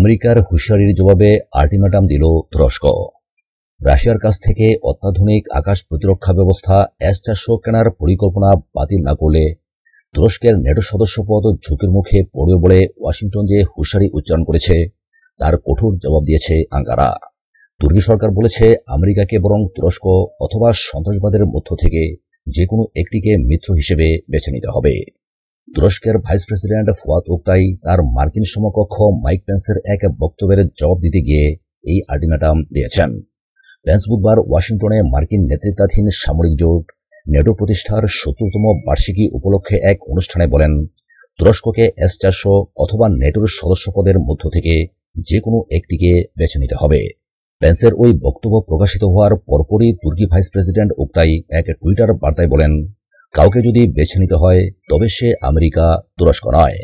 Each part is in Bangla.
আমেরিকার হুঁশিয়ারির জবাবে আল্টিমেটাম দিল তুরস্ক। রাশিয়ার কাছ থেকে অত্যাধুনিক আকাশ প্রতিরক্ষা ব্যবস্থা S-400 কেনার পরিকল্পনা বাতিল না করলে তুরস্কের নেটো সদস্যপদ ঝুঁকির মুখে পড়বে বলে ওয়াশিংটন যে হুঁশিয়ারি উচ্চারণ করেছে তার কঠোর জবাব দিয়েছে আঙ্কারা। তুর্কি সরকার বলেছে আমেরিকাকে বরং তুরস্ক অথবা সন্ত্রাসবাদের মধ্য থেকে যে কোনো একটিকে মিত্র হিসেবে বেছে নিতে হবে। তুরস্কের ভাইস প্রেসিডেন্ট ফুয়াদ ওক্তাই তার মার্কিন সমকক্ষ মাইক পেন্সের এক বক্তব্যের জবাব দিতে গিয়ে এই আল্টিমেটাম দিয়েছেন। পেন্স বুধবার ওয়াশিংটনে মার্কিন নেতৃত্বাধীন সামরিক জোট নেটো প্রতিষ্ঠার ৭০তম বার্ষিকী উপলক্ষে এক অনুষ্ঠানে বলেন, তুরস্ককে S-400 অথবা নেটোর সদস্যপদের মধ্য থেকে যে কোনো একটিকে বেছে নিতে হবে। পেন্সের ওই বক্তব্য প্রকাশিত হওয়ার পরপরই তুর্কি ভাইস প্রেসিডেন্ট ওক্তাই এক টুইটার বার্তায় বলেন, কাউকে যদি বেছে নিতে হয় তবে সে আমেরিকা, তুরস্ক নয়।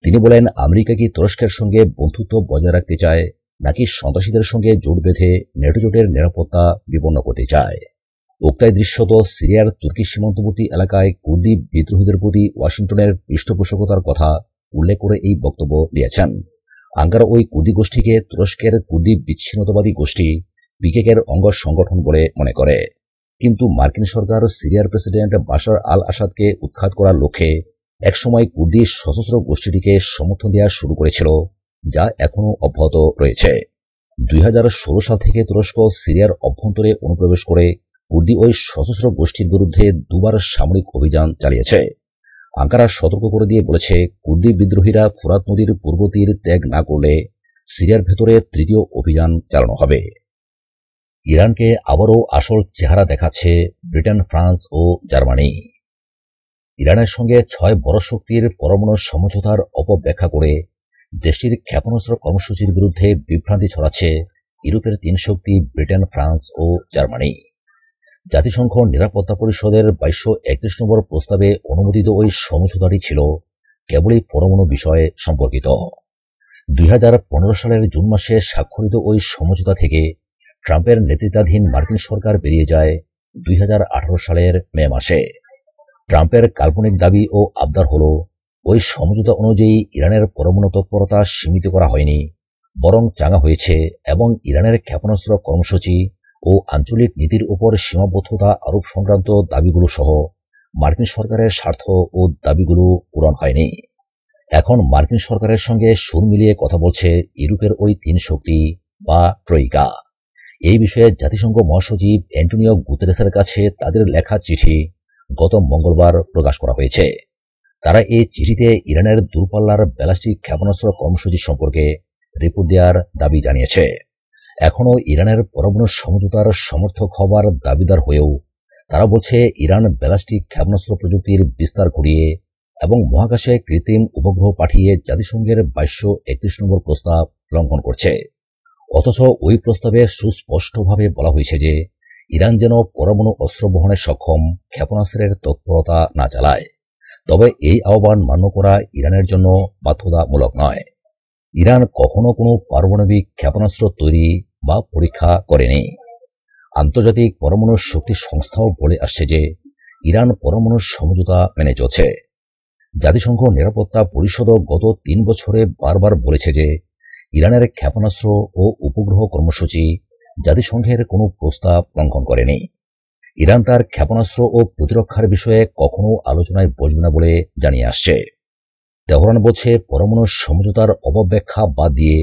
তিনি বলেন, আমেরিকা কি তুরস্কের সঙ্গে বন্ধুত্ব বজায় রাখতে চায় নাকি সন্ত্রাসীদের সঙ্গে জোট বেঁধে নেটো জোটের নিরাপত্তা বিপন্ন করতে চায়। ওক্তাই দৃশ্যত সিরিয়ার তুর্কি সীমান্তবর্তী এলাকায় কুর্দি বিদ্রোহীদের প্রতি ওয়াশিংটনের পৃষ্ঠপোষকতার কথা উল্লেখ করে এই বক্তব্য দিয়েছেন। আঙ্কারা ওই কুর্দি গোষ্ঠীকে তুরস্কের কুর্দি বিচ্ছিন্নতাবাদী গোষ্ঠী পিকেকের অঙ্গ সংগঠন বলে মনে করে। কিন্তু মার্কিন সরকার সিরিয়ার প্রেসিডেন্ট বাশার আল আসাদকে উৎখাত করার লক্ষ্যে একসময় কুর্দি সশস্ত্র গোষ্ঠীটিকে সমর্থন দেওয়া শুরু করেছিল, যা এখনও অব্যাহত রয়েছে। ২০১৬ সাল থেকে তুরস্ক সিরিয়ার অভ্যন্তরে অনুপ্রবেশ করে কুর্দি ওই সশস্ত্র গোষ্ঠীর বিরুদ্ধে দুবার সামরিক অভিযান চালিয়েছে। আঙ্কারা সতর্ক করে দিয়ে বলেছে, কুর্দি বিদ্রোহীরা ফোরাত নদীর পূর্ব তীর ত্যাগ না করলে সিরিয়ার ভেতরে তৃতীয় অভিযান চালানো হবে। ইরানকে আবারও আসল চেহারা দেখাচ্ছে ব্রিটেন, ফ্রান্স ও জার্মানি। ইরানের সঙ্গে ৬ বড় শক্তির পরমাণু সমঝোতার অপব্যাখ্যা করে দেশটির ক্ষেপণাস্ত্র কর্মসূচির বিরুদ্ধে বিভ্রান্তি ছড়াচ্ছে ইউরোপের ৩ শক্তি ব্রিটেন, ফ্রান্স ও জার্মানি। জাতিসংঘ নিরাপত্তা পরিষদের ২২৩১ নম্বর প্রস্তাবে অনুমোদিত ওই সমঝোতাটি ছিল কেবলই পরমাণু বিষয়ে সম্পর্কিত। ২০১৫ সালের জুন মাসে স্বাক্ষরিত ওই সমঝোতা থেকে ট্রাম্পের নেতৃত্বাধীন মার্কিন সরকার বেরিয়ে যায় ২০১৮ সালের মে মাসে। ট্রাম্পের কাল্পনিক দাবি ও আবদার হল, ওই সমঝোতা অনুযায়ী ইরানের পরমাণু তৎপরতা সীমিত করা হয়নি, বরং চাঙা হয়েছে এবং ইরানের ক্ষেপণাস্ত্র কর্মসূচি ও আঞ্চলিক নীতির উপর সীমাবদ্ধতা আরোপ সংক্রান্ত দাবিগুলো সহ মার্কিন সরকারের স্বার্থ ও দাবিগুলো পূরণ হয়নি। এখন মার্কিন সরকারের সঙ্গে সুর মিলিয়ে কথা বলছে ইউরোপের ওই ৩ শক্তি বা ট্রয়িকা। এই বিষয়ে জাতিসংঘ মহাসচিব অ্যান্টোনিও গুতেরেসের কাছে তাদের লেখা চিঠি গত মঙ্গলবার প্রকাশ করা হয়েছে। তারা এই চিঠিতে ইরানের দূরপাল্লার ব্যালিস্টিক ক্ষেপণাস্ত্র কর্মসূচি সম্পর্কে রিপোর্ট দেওয়ার দাবি জানিয়েছে। এখনও ইরানের পরমাণু সমঝোতার সমর্থক হবার দাবিদার হয়েও তারা বলছে, ইরান ব্যালিস্টিক ক্ষেপণাস্ত্র প্রযুক্তির বিস্তার ঘটিয়ে এবং মহাকাশে কৃত্রিম উপগ্রহ পাঠিয়ে জাতিসংঘের ২২৩১ নম্বর প্রস্তাব লঙ্ঘন করছে। অথচ ওই প্রস্তাবে সুস্পষ্টভাবে বলা হয়েছে যে ইরান যেন পরমাণু অস্ত্র বহনে সক্ষম ক্ষেপণাস্ত্রের তৎপরতা না চালায়। তবে এই আহ্বান মান্য করা ইরানের জন্য বাধ্যতামূলক নয়। ইরান কখনো কোনো পারমাণবিক ক্ষেপণাস্ত্র তৈরি বা পরীক্ষা করেনি। আন্তর্জাতিক পরমাণু শক্তি সংস্থাও বলে আসছে যে ইরান পরমাণু সমঝোতা মেনে চলছে। জাতিসংঘ নিরাপত্তা পরিষদও গত ৩ বছরে বারবার বলেছে যে ইরানের ক্ষেপণাস্ত্র ও উপগ্রহ কর্মসূচি জাতিসংঘের কোনো প্রস্তাব লঙ্ঘন করেনি। ইরান তার ক্ষেপণাস্ত্র ও প্রতিরক্ষার বিষয়ে কখনো আলোচনায় বসবে না বলে জানিয়ে আসছে। তেহরান বলছে, পরমাণু সমঝোতার অপব্যাখ্যা বাদ দিয়ে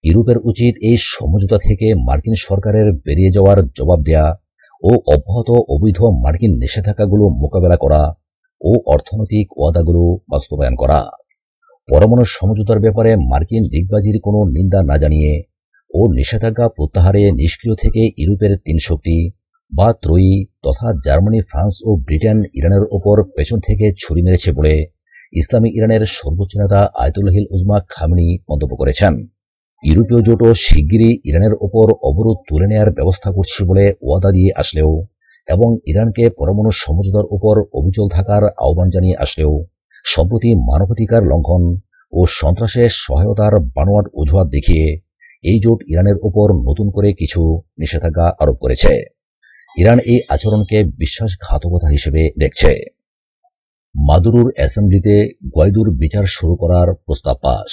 ইউরোপের উচিত এই সমঝোতা থেকে মার্কিন সরকারের বেরিয়ে যাওয়ার জবাব দেয়া ও অব্যাহত অবৈধ মার্কিন নিষেধাজ্ঞাগুলো মোকাবেলা করা ও অর্থনৈতিক ওয়াদাগুলো বাস্তবায়ন করা। পরমাণু সমঝোতার ব্যাপারে মার্কিন ডিগবাজির কোনো নিন্দা না জানিয়ে ও নিষেধাজ্ঞা প্রত্যাহারে নিষ্ক্রিয় থেকে ইউরোপের ৩ শক্তি বা ত্রয়ী তথা জার্মানি, ফ্রান্স ও ব্রিটেন ইরানের ওপর পেছন থেকে ছুরি মেরেছে বলে ইসলামী ইরানের সর্বোচ্চ নেতা আয়াতুল্লাহিল উজমা খামেনি মন্তব্য করেছেন। ইউরোপীয় জোটও শিগগিরই ইরানের ওপর অবরোধ তুলে নেয়ার ব্যবস্থা করছে বলে ওয়াদা দিয়ে আসলেও এবং ইরানকে পরমাণু সমঝোতার উপর অবিচল থাকার আহ্বান জানিয়ে আসলেও সম্প্রতি মানবাধিকার লঙ্ঘন ও সন্ত্রাসের সহায়তার বানোয়াট অজুহাত দেখিয়ে এই জোট ইরানের ওপর নতুন করে কিছু নিষেধাজ্ঞা আরোপ করেছে। ইরান এই আচরণকে বিশ্বাসঘাতকতা হিসেবে দেখছে। মাদুরোর অ্যাসেম্বলিতে গুয়াইদোর বিচার শুরু করার প্রস্তাব পাস।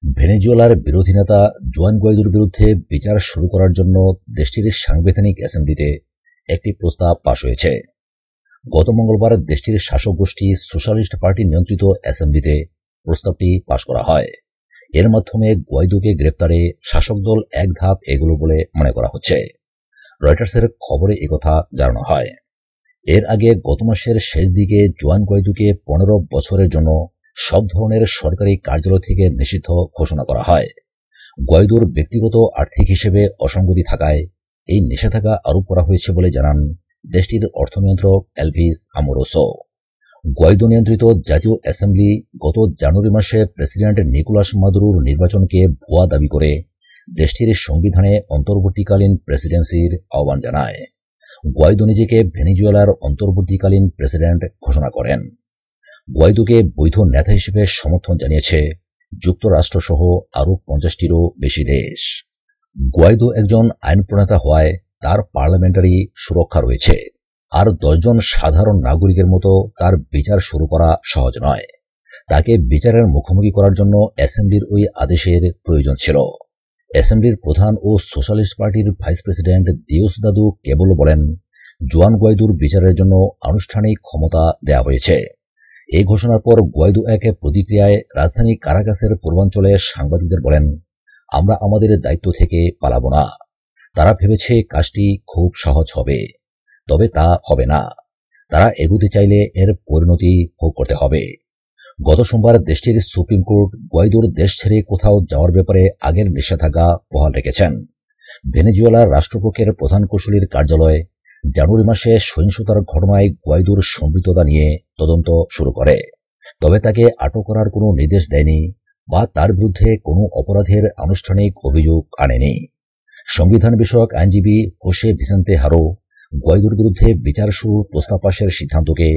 ভেনেজুয়েলার বিরোধী নেতা জুয়ান গুয়াইদোর বিরুদ্ধে বিচার শুরু করার জন্য দেশটির সাংবিধানিক অ্যাসেম্বলিতে একটি প্রস্তাব পাশ হয়েছে। গত মঙ্গলবার দেশটির শাসক গোষ্ঠী সোশ্যালিস্ট পার্টি নিয়ন্ত্রিত অ্যাসেম্বলিতে প্রস্তাবটি পাশ করা হয়। এর মাধ্যমে গুয়াইদোকে গ্রেপ্তারে শাসক দল এক ধাপ এগোলো বলে মনে করা হচ্ছে। রয়টার্সের খবরে একথা জানানো হয়। এর আগে গত মাসের শেষ দিকে জুয়ান গুয়াইদোকে 15 বছরের জন্য সব ধরনের সরকারি কার্যালয় থেকে নিষিদ্ধ ঘোষণা করা হয়। গুয়াইদোর ব্যক্তিগত আর্থিক হিসেবে অসঙ্গতি থাকায় এই নিষেধাজ্ঞা আরোপ করা হয়েছে বলে জানান দেশটির অর্থনিয়ন্ত্রক এলভিস আমোরোসো। গুয়াইদো নিয়ন্ত্রিত জাতীয় অ্যাসেম্বলি গত জানুয়ারি মাসে প্রেসিডেন্ট নিকোলাস মাদুরোর নির্বাচনকে ভুয়া দাবি করে দেশটির সংবিধানে অন্তর্বর্তীকালীন প্রেসিডেন্সির আহ্বান জানায়। গুয়াইদো নিজেকে ভেনেজুয়েলার অন্তর্বর্তীকালীন প্রেসিডেন্ট ঘোষণা করেন। গুয়াইদোকে বৈধ নেতা হিসেবে সমর্থন জানিয়েছে যুক্তরাষ্ট্রসহ আরও 50টিরও বেশি দেশ। গুয়াইদো একজন আইন প্রণেতা হওয়ায় তার পার্লামেন্টারি সুরক্ষা রয়েছে, আর 10 জন সাধারণ নাগরিকের মতো তার বিচার শুরু করা সহজ নয়। তাকে বিচারের মুখোমুখি করার জন্য অ্যাসেম্বলির ওই আদেশের প্রয়োজন ছিল। অ্যাসেম্বলির প্রধান ও সোশ্যালিস্ট পার্টির ভাইস প্রেসিডেন্ট দিওসদাদু কেবলো বলেন, জুয়ান গুয়াইদোর বিচারের জন্য আনুষ্ঠানিক ক্ষমতা দেয়া হয়েছে। এই ঘোষণার পর গুয়াইদো এক প্রতিক্রিয়ায় রাজধানী কারাকাসের পূর্বাঞ্চলে সাংবাদিকদের বলেন, আমরা আমাদের দায়িত্ব থেকে পালাবো না। তারা ভেবেছে কাজটি খুব সহজ হবে, তবে তা হবে না। তারা এগোতে চাইলে এর পরিণতি ভোগ করতে হবে। গত সোমবার দেশটির সুপ্রিম কোর্ট গুয়াইদোর দেশ ছেড়ে কোথাও যাওয়ার ব্যাপারে আগের নিষেধাজ্ঞা বহাল রেখেছেন। ভেনেজুয়েলার রাষ্ট্রপক্ষের প্রধান কৌঁসুলির কার্যালয় জানুয়ারি মাসে সহিংসতার ঘটনায় গুয়াইদোর সম্পৃক্ততা নিয়ে তদন্ত শুরু করে, তবে তাকে আটক করার কোনো নির্দেশ দেয়নি বা তার বিরুদ্ধে কোনো অপরাধের আনুষ্ঠানিক অভিযোগ আনেনি। সংবিধান বিষয়ক আইনজীবী হোসে ভিসেন্তে হারো গুয়াইদোর বিরুদ্ধে বিচার শুরুর প্রস্তাব পাশের সিদ্ধান্তকে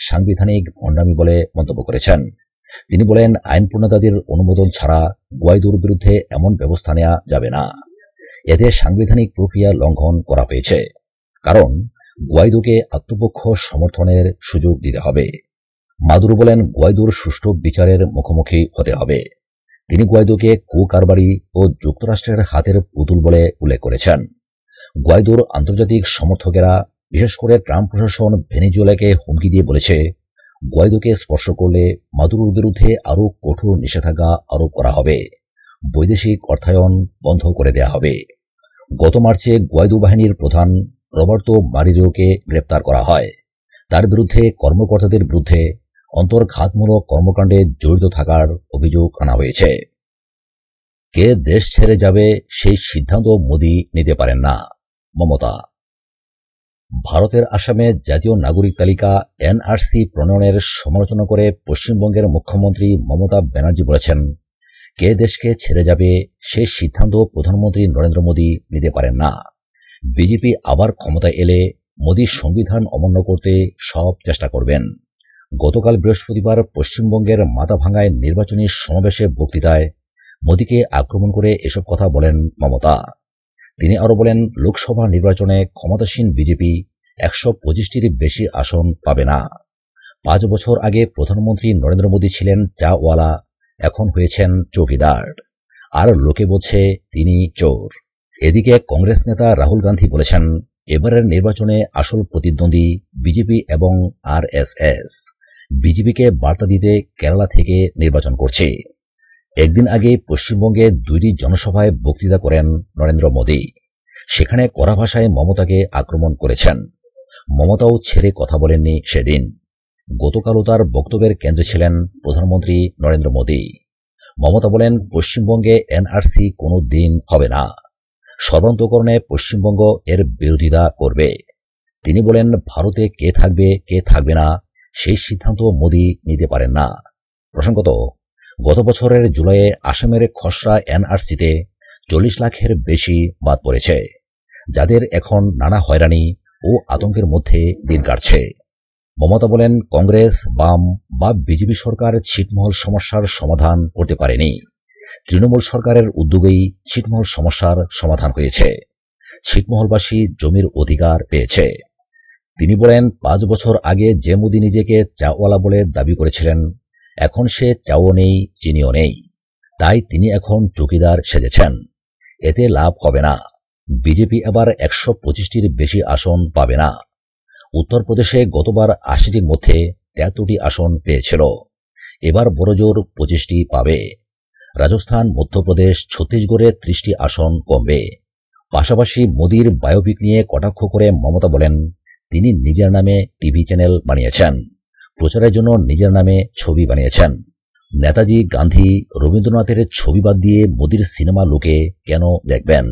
সাংবিধানিক ভণ্ডামি বলে মন্তব্য করেছেন। তিনি বলেন, আইন প্রণেতাদের অনুমোদন ছাড়া গুয়াইদোর বিরুদ্ধে এমন ব্যবস্থা নেওয়া যাবে না। এতে সাংবিধানিক প্রক্রিয়া লঙ্ঘন করা হয়েছে, কারণ গুয়াইদোকে আত্মপক্ষ সমর্থনের সুযোগ দিতে হবে। মাদুরো বলেন, গুয়াইদোর সুষ্ঠু বিচারের মুখোমুখি হতে হবে। তিনি গুয়াইদোকে কারবারি ও যুক্তরাষ্ট্রের হাতের পুতুল বলে উল্লেখ করেছেন। গুয়াইদোর আন্তর্জাতিক সমর্থকেরা, বিশেষ করে ট্রাম্প প্রশাসন ভেনেজুয়েলাকে হুমকি দিয়ে বলেছে, গুয়াইদোকে স্পর্শ করলে মাদুরোর বিরুদ্ধে আরও কঠোর নিষেধাজ্ঞা আরোপ করা হবে, বৈদেশিক অর্থায়ন বন্ধ করে দেয়া হবে। গত মার্চে গুয়াইদো বাহিনীর প্রধান রবার্তো মারিরোকে গ্রেপ্তার করা হয়। তার বিরুদ্ধে কর্মকর্তাদের বিরুদ্ধে অন্তর্ঘাতমূলক কর্মকাণ্ডে জড়িত থাকার অভিযোগ আনা হয়েছে। কে দেশ ছেড়ে যাবে সেই সিদ্ধান্ত মোদি নিতে পারেন না, মমতা। ভারতের আসামে জাতীয় নাগরিক তালিকা এনআরসি প্রণয়নের সমালোচনা করে পশ্চিমবঙ্গের মুখ্যমন্ত্রী মমতা ব্যানার্জি বলেছেন, কে দেশকে ছেড়ে যাবে সেই সিদ্ধান্ত প্রধানমন্ত্রী নরেন্দ্র মোদী নিতে পারেন না। বিজেপি আবার ক্ষমতায় এলে মোদী সংবিধান অমান্য করতে সব চেষ্টা করবেন। গতকাল বৃহস্পতিবার পশ্চিমবঙ্গের মাথাভাঙ্গায় নির্বাচনী সমাবেশে বক্তৃতায় মোদীকে আক্রমণ করে এসব কথা বলেন মমতা। তিনি আরও বলেন, লোকসভা নির্বাচনে ক্ষমতাসীন বিজেপি 125টির বেশি আসন পাবে না। 5 বছর আগে প্রধানমন্ত্রী নরেন্দ্র মোদী ছিলেন চাওয়ালা, এখন হয়েছেন চৌকিদার, আর লোকে বলছে তিনি চোর। এদিকে কংগ্রেস নেতা রাহুল গান্ধী বলেছেন, এবারের নির্বাচনে আসল প্রতিদ্বন্দ্বী বিজেপি এবং আরএসএস। বিজেপিকে বার্তা দিতে কেরালা থেকে নির্বাচন করছে। একদিন আগে পশ্চিমবঙ্গে 2টি জনসভায় বক্তৃতা করেন নরেন্দ্র মোদী। সেখানে কড়া ভাষায় মমতাকে আক্রমণ করেছেন। মমতাও ছেড়ে কথা বলেননি সেদিন। গতকালও তার বক্তব্যের কেন্দ্রে ছিলেন প্রধানমন্ত্রী নরেন্দ্র মোদী। মমতা বলেন, পশ্চিমবঙ্গে এনআরসি কোনো দিন হবে না। সর্বান্তকরণে পশ্চিমবঙ্গ এর বিরোধিতা করবে। তিনি বলেন, ভারতে কে থাকবে কে থাকবে না সেই সিদ্ধান্ত মোদী নিতে পারেন না। প্রসঙ্গত, গত বছরের জুলাইয়ে আসামের খসড়া এনআরসিতে 40 লাখের বেশি বাদ পড়েছে, যাদের এখন নানা হয়রানি ও আতঙ্কের মধ্যে দিন কাটছে। মমতা বলেন, কংগ্রেস, বাম বা বিজেপি সরকার ছিটমহল সমস্যার সমাধান করতে পারেনি। তৃণমূল সরকারের উদ্যোগেই ছিটমহল সমস্যার সমাধান হয়েছে। ছিটমহলবাসী জমির অধিকার পেয়েছে। তিনি বলেন, 5 বছর আগে যে মোদী নিজেকে চাওয়ালা বলে দাবি করেছিলেন, এখন সে চাও নেই, চিনিও নেই। তাই তিনি এখন চৌকিদার সেজেছেন। এতে লাভ হবে না। বিজেপি এবার 125টির বেশি আসন পাবে না। উত্তরপ্রদেশে গতবার 80টির মধ্যে 73টি আসন পেয়েছিল, এবার বড়জোর 25টি পাবে। রাজস্থান, মধ্যপ্রদেশ, ছত্তিশগড়ে 30টি আসন কমবে। পাশাপাশি মোদির বায়োপিক নিয়ে কটাক্ষ করে মমতা বলেন, তিনি নিজের নামে টিভি চ্যানেল বানিয়েছেন, প্রচারের জন্য নিজের নামে ছবি বানিয়েছেন। নেতাজি, গান্ধী, রবীন্দ্রনাথের ছবি বাদ দিয়ে মোদির সিনেমা লোকে কেন দেখবেন?